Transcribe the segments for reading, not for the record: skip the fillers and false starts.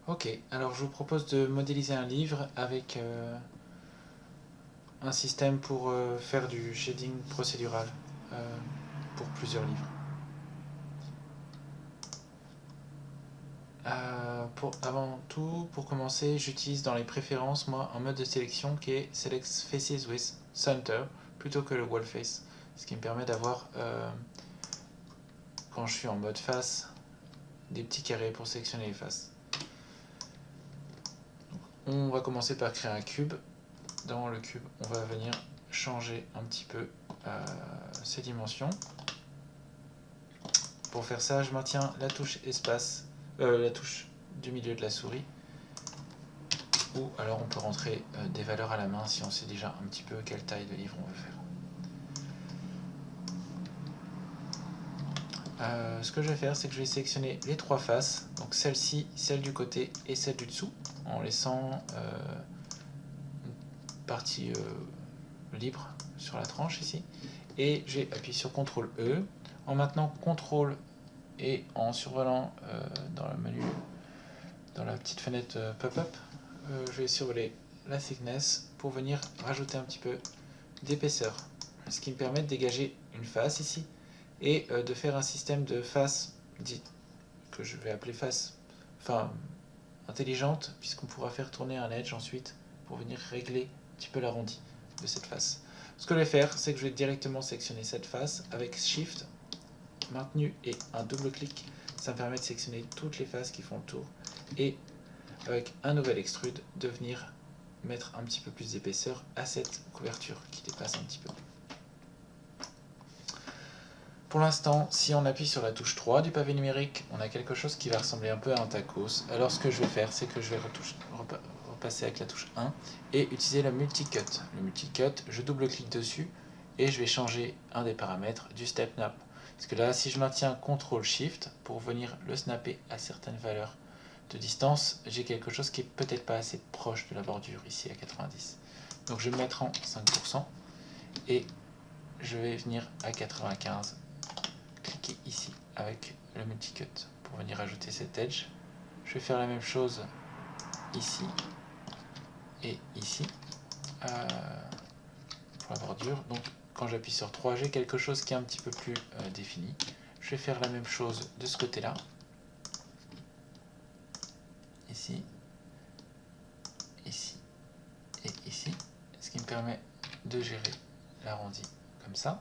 Ok, alors je vous propose de modéliser un livre avec un système pour faire du shading procédural pour plusieurs livres. Avant tout, pour commencer, j'utilise dans les préférences, moi, un mode de sélection qui est Select Faces with Center plutôt que le Wall Face. Ce qui me permet d'avoir, quand je suis en mode face, des petits carrés pour sélectionner les faces. Donc, on va commencer par créer un cube. Dans le cube, on va venir changer un petit peu ses dimensions. Pour faire ça, je maintiens la touche espace, la touche du milieu de la souris. Ou alors on peut rentrer des valeurs à la main si on sait déjà un petit peu quelle taille de livre on veut faire. Ce que je vais faire, c'est que je vais sélectionner les trois faces, donc celle-ci, celle du côté et celle du dessous, en laissant une partie libre sur la tranche ici. Et j'ai appuyé sur CTRL E, en maintenant CTRL et en survolant dans le menu, dans la petite fenêtre pop-up, je vais survoler la thickness pour venir rajouter un petit peu d'épaisseur, ce qui me permet de dégager une face ici et de faire un système de face que je vais appeler face intelligente, puisqu'on pourra faire tourner un edge ensuite pour venir régler un petit peu l'arrondi de cette face. Ce que je vais faire, c'est que je vais directement sélectionner cette face avec Shift, maintenu et un double clic. Ça me permet de sélectionner toutes les faces qui font le tour et avec un nouvel extrude de venir mettre un petit peu plus d'épaisseur à cette couverture qui dépasse un petit peu. Pour l'instant, si on appuie sur la touche 3 du pavé numérique, on a quelque chose qui va ressembler un peu à un tacos. Alors ce que je vais faire, c'est que je vais repasser avec la touche 1 et utiliser le multicut. Le multicut, je double-clique dessus et je vais changer un des paramètres du step snap. Parce que là, si je maintiens CTRL-SHIFT pour venir le snapper à certaines valeurs de distance, j'ai quelque chose qui est peut-être pas assez proche de la bordure, ici à 90. Donc je vais me mettre en 5% et je vais venir à 95. Cliquer ici avec le multicut pour venir ajouter cet edge. Je vais faire la même chose ici et ici pour la bordure. Donc quand j'appuie sur 3, j'ai quelque chose qui est un petit peu plus défini. Je vais faire la même chose de ce côté-là. Ici, ici et ici. Ce qui me permet de gérer l'arrondi comme ça.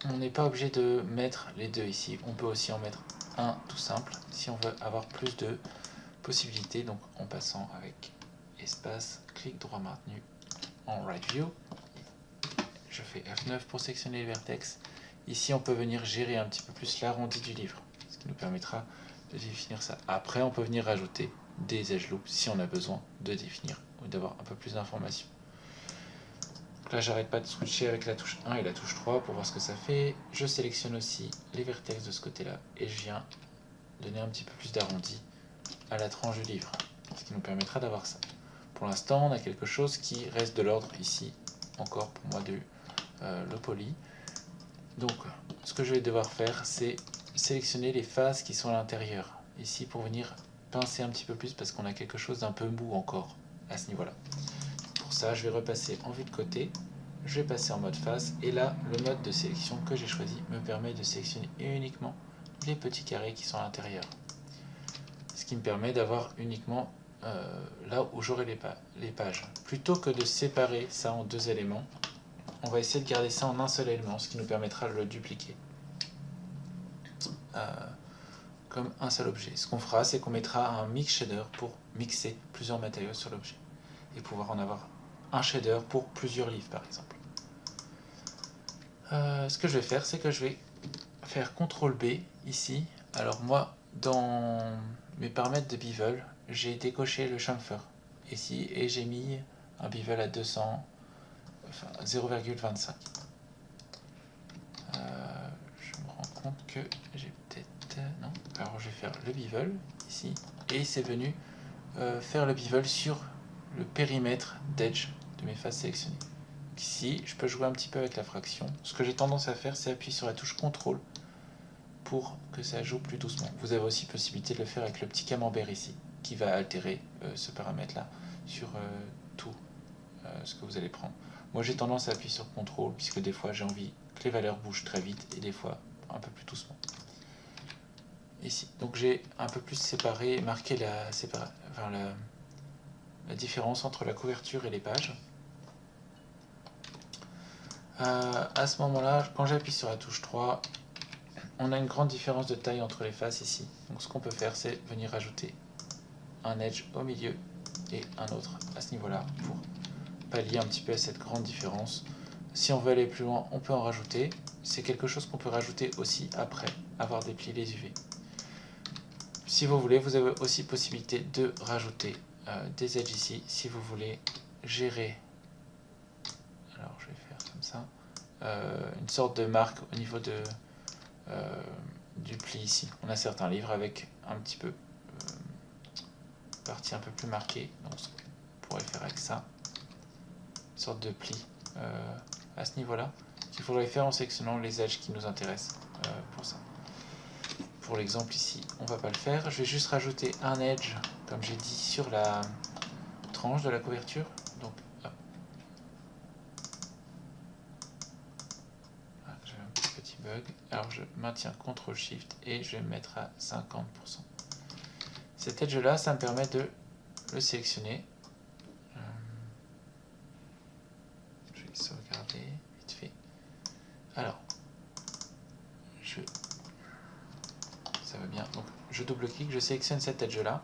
On n'est pas obligé de mettre les deux ici. On peut aussi en mettre un tout simple si on veut avoir plus de possibilités. Donc en passant avec espace, clic droit maintenu en right view. Je fais F9 pour sélectionner les vertex. Ici on peut venir gérer un petit peu plus l'arrondi du livre, ce qui nous permettra de définir ça. Après on peut venir rajouter des edge loops si on a besoin de définir ou d'avoir un peu plus d'informations. Là, j'arrête pas de switcher avec la touche 1 et la touche 3 pour voir ce que ça fait. Je sélectionne aussi les vertex de ce côté-là et je viens donner un petit peu plus d'arrondi à la tranche du livre, ce qui nous permettra d'avoir ça. Pour l'instant, on a quelque chose qui reste de l'ordre ici, encore pour moi de le poly. Donc, ce que je vais devoir faire, c'est sélectionner les faces qui sont à l'intérieur, ici pour venir pincer un petit peu plus parce qu'on a quelque chose d'un peu mou encore à ce niveau-là. Pour ça, je vais repasser en vue de côté, je vais passer en mode face, et là, le mode de sélection que j'ai choisi me permet de sélectionner uniquement les petits carrés qui sont à l'intérieur. Ce qui me permet d'avoir uniquement là où j'aurai les pages. Plutôt que de séparer ça en deux éléments, on va essayer de garder ça en un seul élément, ce qui nous permettra de le dupliquer comme un seul objet. Ce qu'on fera, c'est qu'on mettra un mix shader pour mixer plusieurs matériaux sur l'objet et pouvoir en avoir un shader pour plusieurs livres par exemple. Ce que je vais faire, c'est que je vais faire CTRL B ici. Alors moi, dans mes paramètres de bevel, j'ai décoché le chamfer ici et j'ai mis un bevel à 200, enfin 0,25. Je me rends compte que j'ai peut-être... non. Alors je vais faire le bevel ici et c'est venu faire le bevel sur le périmètre d'edge de mes faces sélectionnées. Donc ici, je peux jouer un petit peu avec la fraction. Ce que j'ai tendance à faire, c'est appuyer sur la touche CTRL pour que ça joue plus doucement. Vous avez aussi possibilité de le faire avec le petit camembert ici. qui va altérer ce paramètre-là sur tout ce que vous allez prendre. Moi j'ai tendance à appuyer sur CTRL puisque des fois j'ai envie que les valeurs bougent très vite et des fois un peu plus doucement. Ici, donc j'ai un peu plus séparé, marqué la différence entre la couverture et les pages. À ce moment-là, quand j'appuie sur la touche 3, on a une grande différence de taille entre les faces ici. Donc ce qu'on peut faire, c'est venir ajouter un edge au milieu et un autre à ce niveau-là pour pallier un petit peu à cette grande différence. Si on veut aller plus loin, on peut en rajouter. C'est quelque chose qu'on peut rajouter aussi après avoir déplié les UV. Si vous voulez, vous avez aussi possibilité de rajouter des edges ici. Si vous voulez gérer, alors je vais faire comme ça, une sorte de marque au niveau du pli ici. On a certains livres avec un petit peu partie un peu plus marquée, donc on pourrait faire avec ça, une sorte de pli à ce niveau-là, qu'il faudrait faire en sélectionnant les edges qui nous intéressent pour ça. Pour l'exemple ici, on va pas le faire. Je vais juste rajouter un edge, comme j'ai dit, sur la tranche de la couverture. Donc, hop. Ah, j'ai un petit bug. Alors, je maintiens CTRL-SHIFT et je vais me mettre à 50%. Cet edge-là, ça me permet de le sélectionner. Je vais sauvegarder vite fait. Alors, ça va bien. Donc, je double-clique, je sélectionne cet edge-là.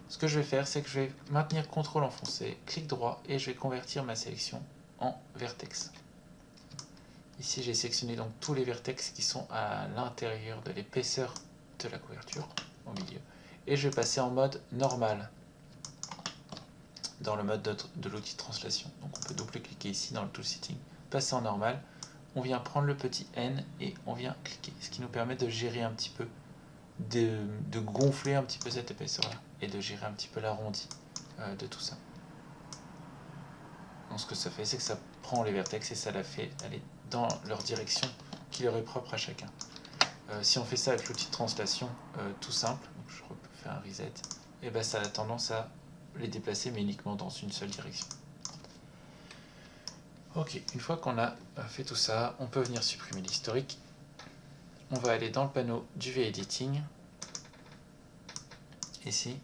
Ce que je vais faire, c'est que je vais maintenir CTRL enfoncé, clic droit, et je vais convertir ma sélection en vertex. Ici, j'ai sélectionné donc tous les vertex qui sont à l'intérieur de l'épaisseur de la couverture, au milieu. Et je vais passer en mode normal, dans le mode de l'outil de translation. Donc on peut double-cliquer ici dans le Tool Setting, passer en normal, on vient prendre le petit N et on vient cliquer, ce qui nous permet de gérer un petit peu, de gonfler un petit peu cette épaisseur-là, et de gérer un petit peu l'arrondi de tout ça. Donc ce que ça fait, c'est que ça prend les vertex et ça la fait aller dans leur direction qui leur est propre à chacun. Si on fait ça avec l'outil de translation tout simple, donc je refais un reset, et ben ça a tendance à les déplacer mais uniquement dans une seule direction. Ok, une fois qu'on a fait tout ça, on peut venir supprimer l'historique. On va aller dans le panneau d'UV Editing, ici.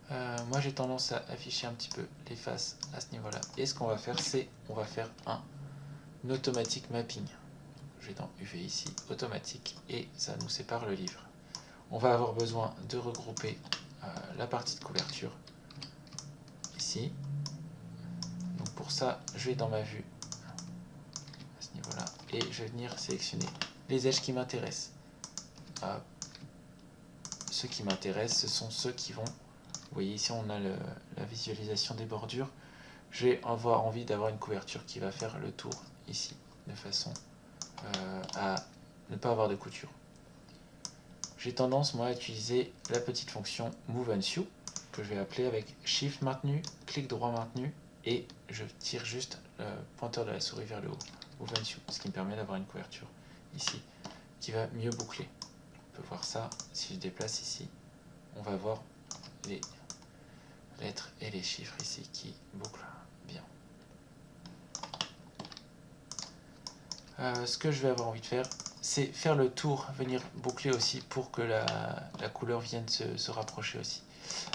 Moi j'ai tendance à afficher un petit peu les faces à ce niveau là, et ce qu'on va faire, c'est on va faire un automatic mapping. Je vais dans UV ici, automatique, et ça nous sépare le livre. On va avoir besoin de regrouper la partie de couverture ici. Donc pour ça, je vais dans ma vue à ce niveau là, et je vais venir sélectionner les edges qui m'intéressent. Ceux qui m'intéressent, ce sont ceux qui vont... Vous voyez ici on a la visualisation des bordures. Je vais avoir envie d'avoir une couverture qui va faire le tour ici, de façon à ne pas avoir de couture. J'ai tendance moi à utiliser la petite fonction Move Unsue, que je vais appeler avec Shift maintenu, clic droit maintenu, et je tire juste le pointeur de la souris vers le haut, Move Unsue, ce qui me permet d'avoir une couverture ici, qui va mieux boucler. On peut voir ça, si je déplace ici, on va voir les lettres et les chiffres ici qui bouclent bien. Ce que je vais avoir envie de faire, c'est faire le tour, venir boucler aussi pour que la couleur vienne se rapprocher aussi.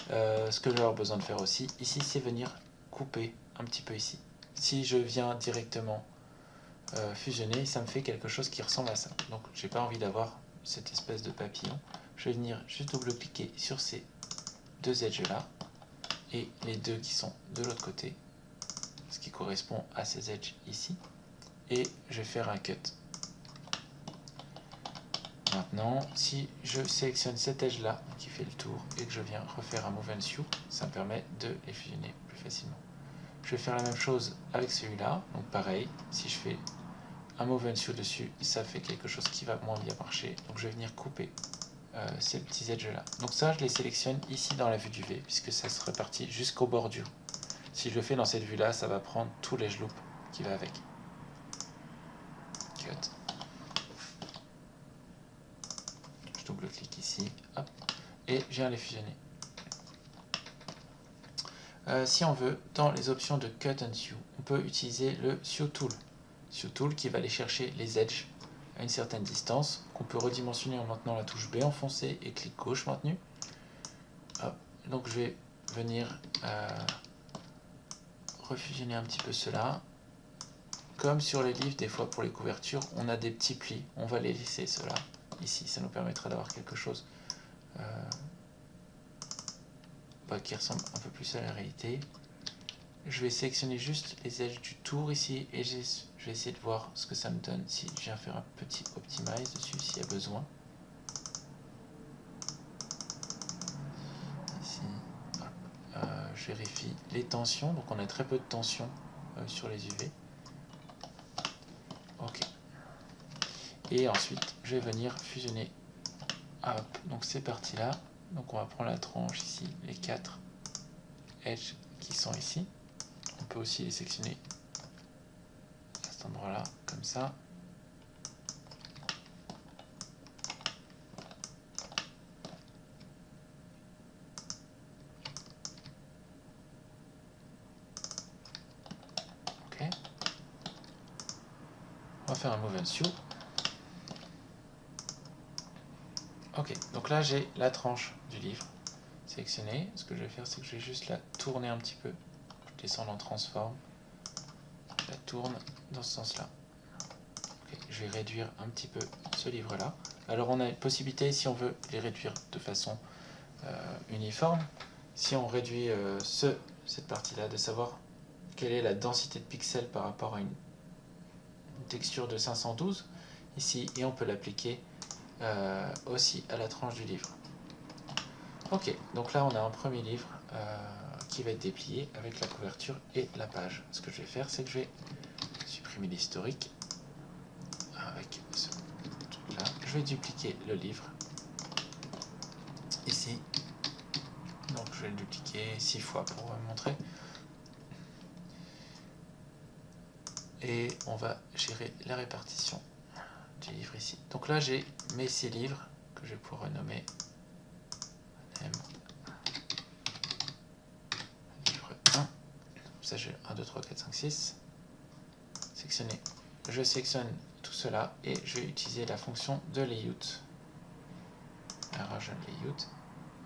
Ce que je vais avoir besoin de faire aussi, ici, c'est venir couper un petit peu ici. Si je viens directement fusionner, ça me fait quelque chose qui ressemble à ça. Donc, j'ai pas envie d'avoir cette espèce de papillon. Je vais venir juste double-cliquer sur ces deux edges-là et les deux qui sont de l'autre côté, ce qui correspond à ces edges ici. Et je vais faire un cut. Maintenant, si je sélectionne cet edge là qui fait le tour et que je viens refaire un Move Unsue, ça me permet de les fusionner plus facilement. Je vais faire la même chose avec celui-là, donc pareil, si je fais un Move Unsue dessus, ça fait quelque chose qui va moins bien marcher, donc je vais venir couper ces petits edges là. Donc ça, je les sélectionne ici dans la vue du V, puisque ça se répartit jusqu'aux bordures. Si je le fais dans cette vue là, ça va prendre tout l'edge loop qui va avec. Cut. Je double-clique ici, hop, et je viens les fusionner. Si on veut, dans les options de Cut and Sew, on peut utiliser le Sew Tool. Sew Tool qui va aller chercher les edges à une certaine distance, qu'on peut redimensionner en maintenant la touche B enfoncée et clic gauche maintenu. Hop. Donc je vais venir refusionner un petit peu cela. Comme sur les livres, des fois pour les couvertures, on a des petits plis. On va les laisser cela ici, ça nous permettra d'avoir quelque chose qui ressemble un peu plus à la réalité. Je vais sélectionner juste les edges du tour ici et je vais essayer de voir ce que ça me donne si je viens faire un petit optimize dessus s'il y a besoin. Ici, je vérifie les tensions, donc on a très peu de tension sur les UV. Ok. Et ensuite, je vais venir fusionner donc ces parties-là. Donc on va prendre la tranche ici, les 4 edges qui sont ici. On peut aussi les sectionner à cet endroit-là, comme ça. Ok. On va faire un Move and Sew. Ok, donc là j'ai la tranche du livre sélectionnée. Ce que je vais faire, c'est que je vais juste la tourner un petit peu. Je descends en transform. Je la tourne dans ce sens-là. Okay, je vais réduire un petit peu ce livre-là. Alors on a une possibilité, si on veut les réduire de façon uniforme, si on réduit cette partie-là, de savoir quelle est la densité de pixels par rapport à une texture de 512 ici, et on peut l'appliquer aussi à la tranche du livre. Ok, donc là on a un premier livre qui va être déplié avec la couverture et la page. Ce que je vais faire, c'est que je vais supprimer l'historique avec ce truc là. Je vais dupliquer le livre ici. Donc je vais le dupliquer 6 fois pour vous montrer. Et on va gérer la répartition du livre ici. Donc là j'ai mes 6 livres que je vais pouvoir renommer M. Livre 1. Ça j'ai 1, 2, 3, 4, 5, 6. Sectionner. Je sélectionne tout cela et je vais utiliser la fonction de layout. Alors je layout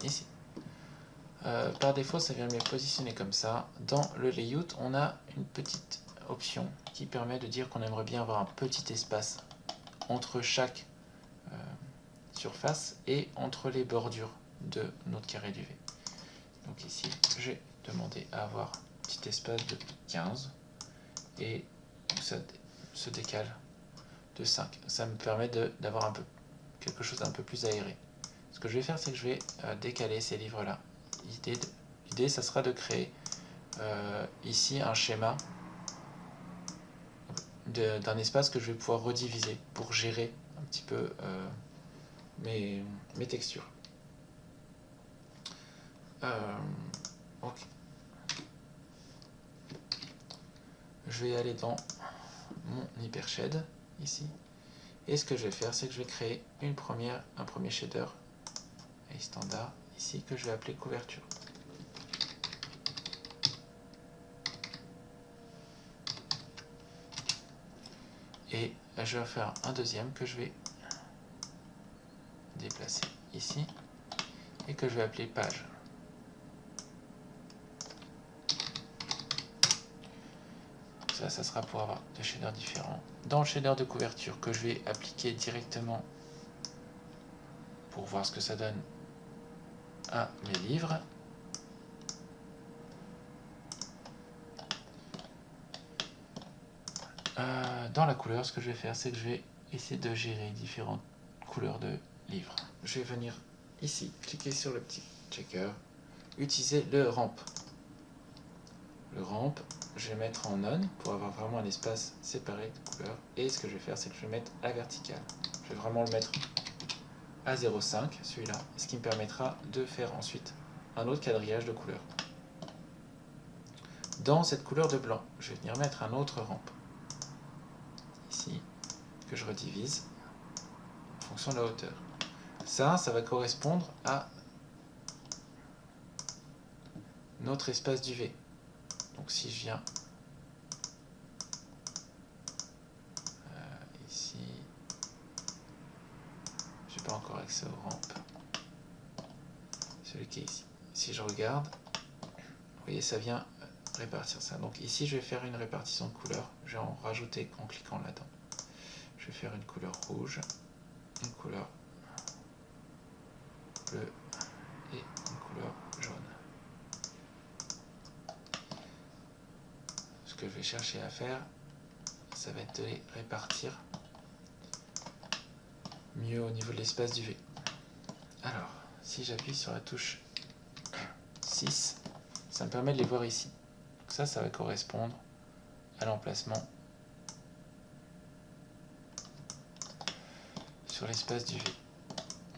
ici. Par défaut, ça vient de me positionner comme ça. Dans le layout, on a une petite option qui permet de dire qu'on aimerait bien avoir un petit espace entre chaque surface et entre les bordures de notre carré d'UV. Donc ici, j'ai demandé à avoir un petit espace de 15 et ça se décale de 5. Ça me permet d'avoir quelque chose d'un peu plus aéré. Ce que je vais faire, c'est que je vais décaler ces livres-là. L'idée, ça sera de créer ici un schéma d'un espace que je vais pouvoir rediviser pour gérer un petit peu mes textures. Okay. Je vais aller dans mon Hypershade ici. Et ce que je vais faire, c'est que je vais créer un premier shader standard ici que je vais appeler couverture. Et je vais faire un deuxième que je vais déplacer ici et que je vais appeler page. Ça sera pour avoir des shaders différents. Dans le shader de couverture que je vais appliquer directement pour voir ce que ça donne à mes livres, dans la couleur, ce que je vais faire, c'est que je vais essayer de gérer différentes couleurs de livres. Je vais venir ici, cliquer sur le petit checker, utiliser le ramp. Le ramp, je vais mettre en on pour avoir vraiment un espace séparé de couleurs. Et ce que je vais faire, c'est que je vais mettre à vertical. Je vais vraiment le mettre à 0,5, celui-là, ce qui me permettra de faire ensuite un autre quadrillage de couleurs. Dans cette couleur de blanc, je vais venir mettre un autre ramp. Ici, que je redivise en fonction de la hauteur. Ça va correspondre à notre espace d'UV. Donc si je viens ici, je n'ai pas encore accès aux rampes, celui qui est ici. Si je regarde, vous voyez, ça vient répartir ça. Donc ici, je vais faire une répartition de couleurs. Je vais en rajouter en cliquant là-dedans. Je vais faire une couleur rouge, une couleur bleue et une couleur jaune. Ce que je vais chercher à faire, ça va être de les répartir mieux au niveau de l'espace d'UV. Alors, si j'appuie sur la touche 6, ça me permet de les voir ici. Donc ça va correspondre à l'emplacement sur l'espace d'UV.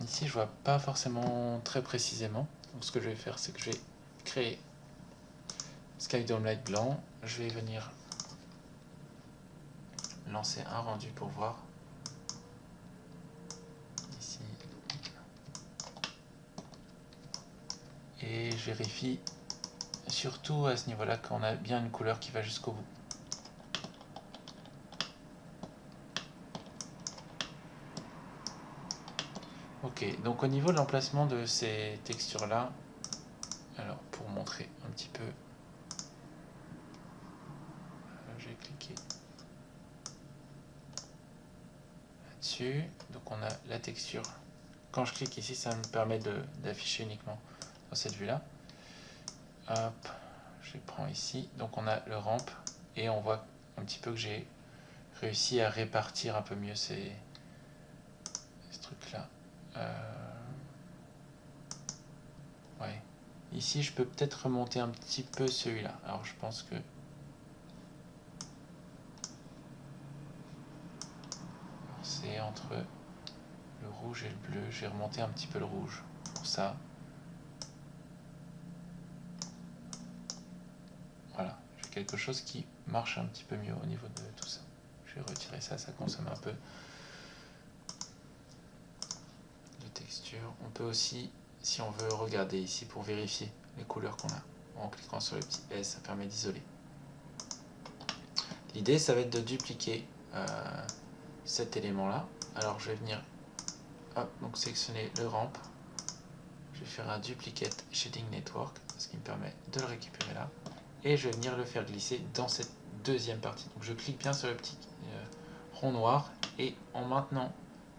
Ici, je vois pas forcément très précisément. Donc ce que je vais faire, c'est que je vais créer Sky Dome Light blanc. Je vais venir lancer un rendu pour voir. Ici. Et je vérifie surtout à ce niveau-là qu'on a bien une couleur qui va jusqu'au bout. Ok, donc au niveau de l'emplacement de ces textures-là, alors pour montrer un petit peu, je vais cliquer là-dessus. Donc on a la texture. Quand je clique ici, ça me permet d'afficher uniquement dans cette vue-là. Hop, je les prends ici. Donc on a le ramp et on voit un petit peu que j'ai réussi à répartir un peu mieux ces trucs-là. Ouais. Ici, je peux peut-être remonter un petit peu celui-là. Alors, je pense que c'est entre le rouge et le bleu. Je vais remonter un petit peu le rouge pour ça. Voilà, j'ai quelque chose qui marche un petit peu mieux au niveau de tout ça. Je vais retirer ça, ça consomme un peu de texture. On peut aussi, si on veut, regarder ici pour vérifier les couleurs qu'on a. En cliquant sur le petit S, ça permet d'isoler. L'idée, ça va être de dupliquer cet élément-là. Alors, je vais venir donc sélectionner le ramp. Je vais faire un duplicate shading network, ce qui me permet de le récupérer là. Et je vais venir le faire glisser dans cette deuxième partie. Donc, je clique bien sur le petit rond noir et en maintenant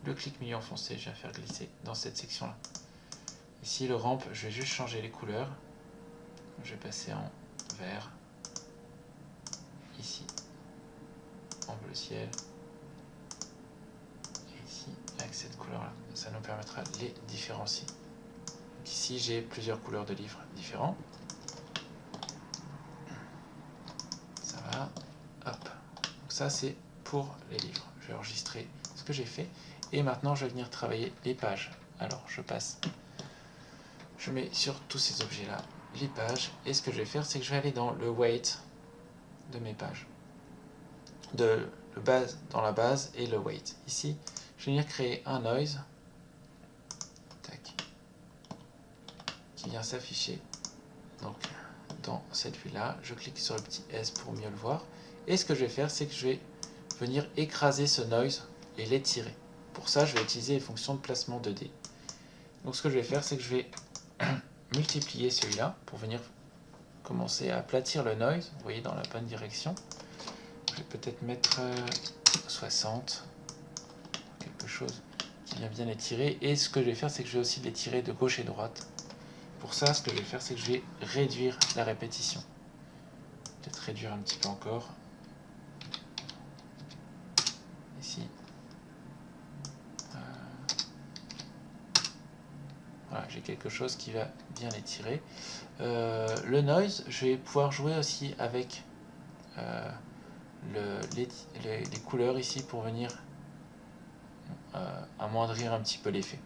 le clic milieu enfoncé, je vais faire glisser dans cette section-là. Ici, le ramp, je vais juste changer les couleurs. Je vais passer en vert. Ici, en bleu ciel. Et ici, avec cette couleur-là. Ça nous permettra de les différencier. Donc ici, j'ai plusieurs couleurs de livres différents. Ça va. Hop. Donc ça, c'est pour les livres. Je vais enregistrer ce que j'ai fait. Et maintenant, je vais venir travailler les pages. Alors, je mets sur tous ces objets-là les pages. Et ce que je vais faire, c'est que je vais aller dans le weight de mes pages. Dans la base et le weight. Ici, je vais venir créer un noise. Tac. Qui vient s'afficher. Donc, dans cette vue-là, je clique sur le petit S pour mieux le voir. Et ce que je vais faire, c'est que je vais venir écraser ce noise et l'étirer. Pour ça, je vais utiliser les fonctions de placement 2D. Donc, ce que je vais faire, c'est que je vais multiplier celui-là pour venir commencer à aplatir le noise. Vous voyez, dans la bonne direction. Je vais peut-être mettre 60, quelque chose qui vient bien étirer. Et ce que je vais faire, c'est que je vais aussi l'étirer de gauche et droite. Pour ça, ce que je vais faire, c'est que je vais réduire la répétition. Peut-être réduire un petit peu encore. Ici. Voilà, j'ai quelque chose qui va bien l'étirer. Le noise, je vais pouvoir jouer aussi avec les couleurs ici pour venir amoindrir un petit peu l'effet.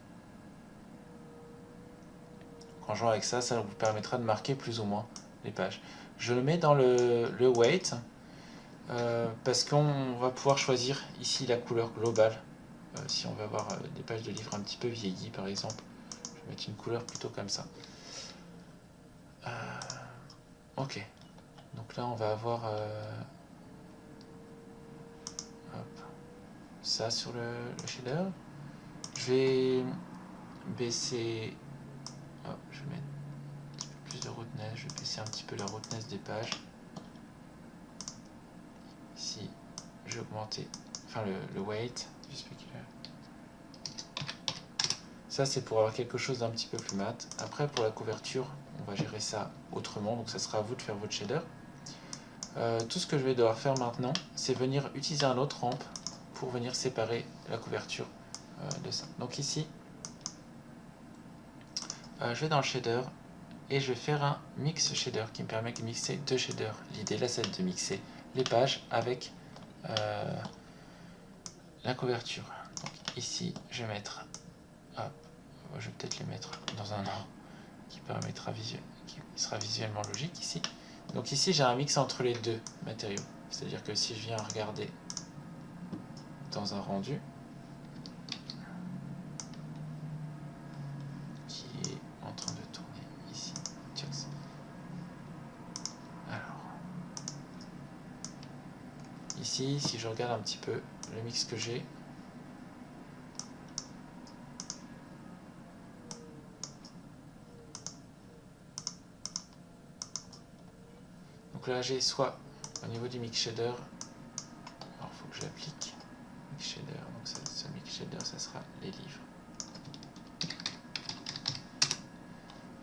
En jouant avec ça, ça vous permettra de marquer plus ou moins les pages. Je le mets dans le weight parce qu'on va pouvoir choisir ici la couleur globale. Si on veut avoir des pages de livres un petit peu vieillies par exemple, je vais mettre une couleur plutôt comme ça. Ok, donc là on va avoir hop, ça sur le shader. Je vais baisser, hop, je vais mettre un petit peu plus de roughness, je vais baisser un petit peu la roughness des pages. Ici, je vais augmenter, enfin le weight du specular. Ça c'est pour avoir quelque chose d'un petit peu plus mat. Après pour la couverture, on va gérer ça autrement, donc ça sera à vous de faire votre shader. Tout ce que je vais devoir faire maintenant, c'est venir utiliser un autre ramp pour venir séparer la couverture de ça. Donc ici, je vais dans le shader et je vais faire un mix shader qui me permet de mixer deux shaders. L'idée là, c'est de mixer les pages avec la couverture. Donc ici, je vais mettre, hop, je vais peut-être les mettre dans un ordre qui sera visuellement logique ici. Donc ici, j'ai un mix entre les deux matériaux. C'est-à-dire que si je viens regarder dans un rendu qui est en train de tourner ici, alors ici, si je regarde un petit peu le mix que j'ai, donc là j'ai soit au niveau du mix shader, alors il faut que j'applique mix shader, donc ce mix shader ça sera les livres.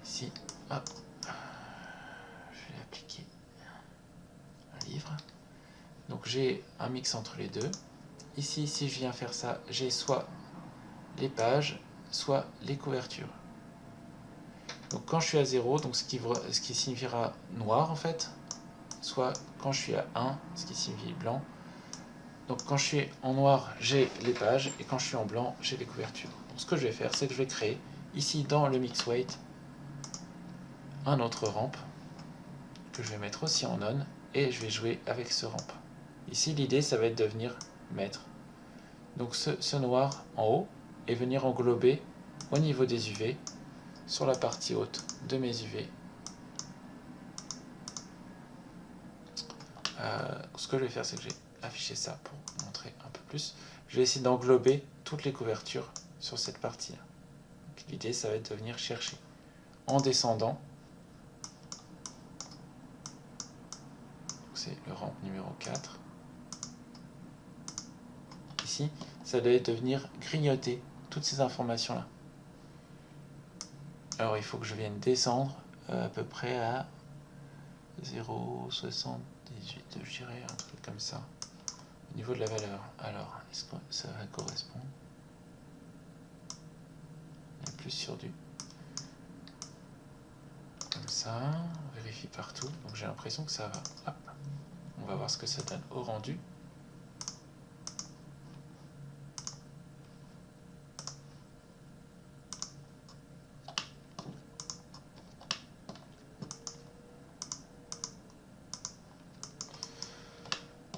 Ici, hop, je vais appliquer un livre. Donc j'ai un mix entre les deux. Ici, si je viens faire ça, j'ai soit les pages, soit les couvertures. Donc quand je suis à 0, donc ce qui signifiera noir en fait, soit quand je suis à 1, ce qui signifie blanc. Donc quand je suis en noir, j'ai les pages, et quand je suis en blanc, j'ai les couvertures. Donc ce que je vais faire, c'est que je vais créer, ici dans le mix weight, un autre ramp, que je vais mettre aussi en on, et je vais jouer avec ce ramp. Ici, l'idée, ça va être de venir mettre donc ce noir en haut, et venir englober au niveau des UV, sur la partie haute de mes UV. Ce que je vais faire, c'est que je vais afficher ça pour montrer un peu plus. Je vais essayer d'englober toutes les couvertures sur cette partie-là. L'idée, ça va être de venir chercher en descendant. C'est le ramp numéro 4. Ici, ça doit être de venir grignoter toutes ces informations-là. Alors, il faut que je vienne descendre à peu près à 0,78, je dirais, un truc comme ça. Au niveau de la valeur, alors, est-ce que ça va correspondre? On est plus sur du... Comme ça, on vérifie partout. Donc j'ai l'impression que ça va. Hop. On va voir ce que ça donne au rendu.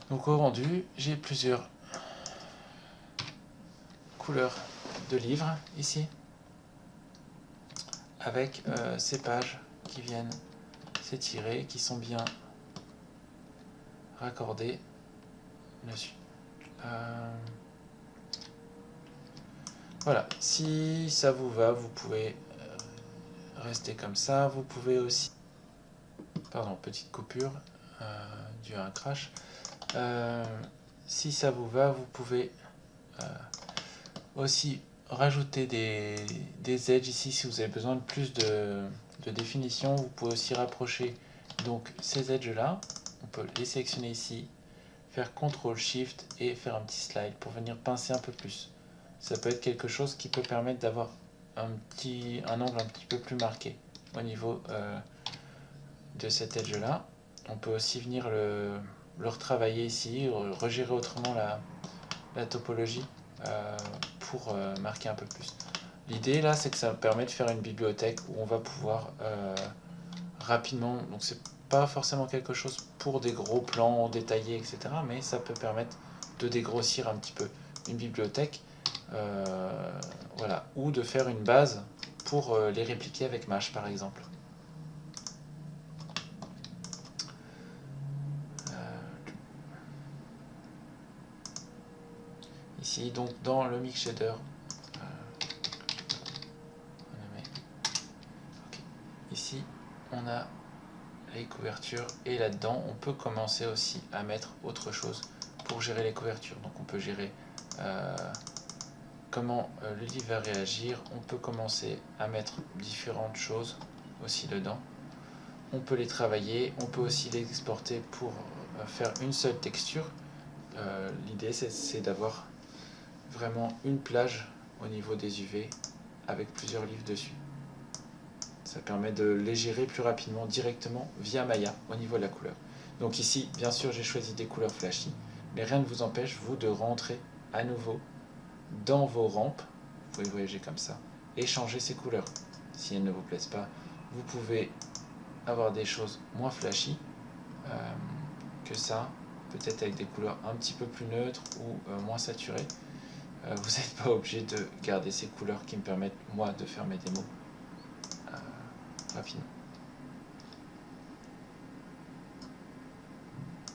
Donc au rendu, j'ai plusieurs couleurs de livres ici, avec ces pages qui viennent s'étirer, qui sont bien raccordées dessus. Voilà, si ça vous va, vous pouvez rester comme ça. Vous pouvez aussi... Pardon, petite coupure due à un crash. Si ça vous va, vous pouvez aussi rajouter des edges ici si vous avez besoin de plus de définition. Vous pouvez aussi rapprocher donc ces edges là. On peut les sélectionner ici, faire CTRL SHIFT et faire un petit slide pour venir pincer un peu plus. Ça peut être quelque chose qui peut permettre d'avoir un angle un petit peu plus marqué au niveau de cet edge là. On peut aussi venir le retravailler ici, regérer autrement la topologie pour marquer un peu plus. L'idée là, c'est que ça permet de faire une bibliothèque où on va pouvoir rapidement, donc c'est pas forcément quelque chose pour des gros plans détaillés, etc., mais ça peut permettre de dégrossir un petit peu une bibliothèque, voilà, ou de faire une base pour les répliquer avec Mash par exemple. ici. Donc dans le mix shader, ici on a les couvertures et là-dedans on peut commencer aussi à mettre autre chose pour gérer les couvertures. Donc on peut gérer comment le livre va réagir, on peut commencer à mettre différentes choses aussi dedans. On peut les travailler, on peut aussi les exporter pour faire une seule texture. L'idée c'est d'avoir vraiment une plage au niveau des UV avec plusieurs livres dessus. Ça permet de les gérer plus rapidement directement via Maya au niveau de la couleur. Donc ici, bien sûr, j'ai choisi des couleurs flashy, mais rien ne vous empêche, vous, de rentrer à nouveau dans vos rampes. Vous pouvez voyager comme ça et changer ces couleurs. Si elles ne vous plaisent pas, vous pouvez avoir des choses moins flashy que ça, peut-être avec des couleurs un petit peu plus neutres ou moins saturées. Vous n'êtes pas obligé de garder ces couleurs qui me permettent, moi, de faire mes démos rapidement.